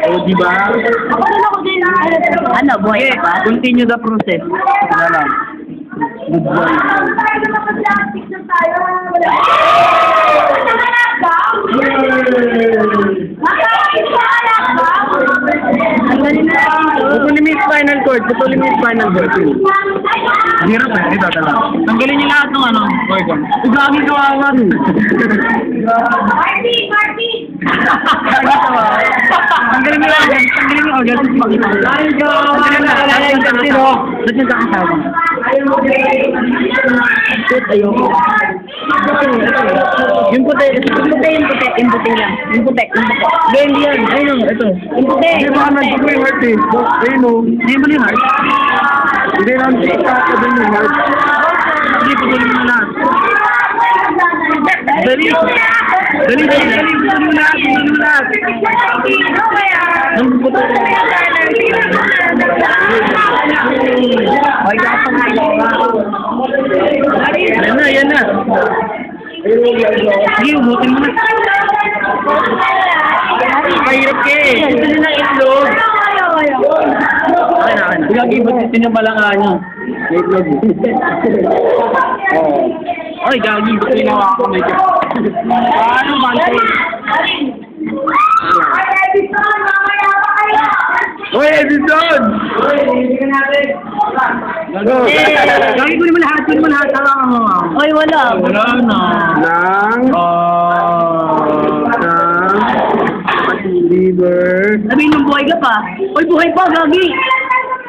O, di ba? Ako din. Ano, buhay ka pa? Continue the process. Wala lang. Good boy. Tutulimis final chord. Tutulimis final chord. Hirap eh. Ito talaga. Tanggalin niyo lahat ng ano, organ. Gagi kawawan. Marty! Tanggalin niyo lahat. Tanggalin niyo organ. Tanggalin niyo. Tanggalin niyo. Ba't yung kakasawa? Ayoko. Yung puti lang. Yung puti. Hindi yan. Ayun, ito. Yung puti. Hindi ba naman ko yung heart eh. Ayun o. Hindi mo yung heart? Hindi naman siya kakabin yung heart. Hindi, pagulin mo lahat. Dali. Dali mo lahat. Nung puto. Ay, dapat na Yan na. Sige, ubutin mo na. Mahirap ka eh. Gusto nyo ng itlog. Okay na. Gagi, busitin yung balanga nyo. May itlog. Oo. Ay, gagi. Gusto nyo na ako may Paano ba ito? Hoy, Edison! Gagi, kunin mo lahat. Ay, wala. Wala na. Liver. Sabihin ng buhay ka pa. Ay, buhay pa, gagi.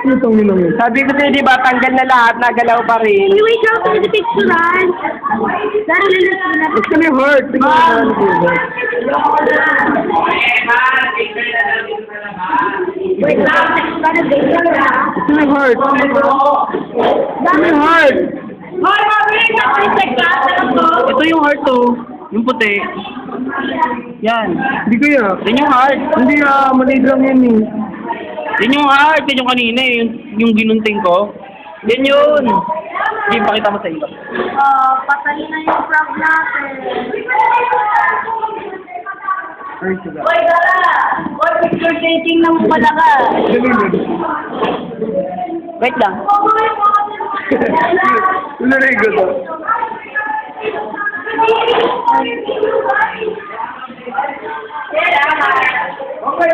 Itong minum yun. Sabi ko sa'yo, di ba, tanggal na lahat, nagalaw pa rin. Wait, lang ako sa picturean. Gusto niyo heart. Wait lang, Gusto niyo heart. Gusto niyo heart. ito yung heart to. Yung puti. Yan. Hindi ko yan. Yan yung heart. Hindi maliit lang yan eh. Yan yung heart. Yan yung kanina eh. Yung ginunting ko. Yan yun. Sige, pakita mo sa iba. Patay na yung frog natin. Ay, sige. Hoy, Dara! Hoy, picture taking ng pala ka. Wait lang. Narigo to. Okay,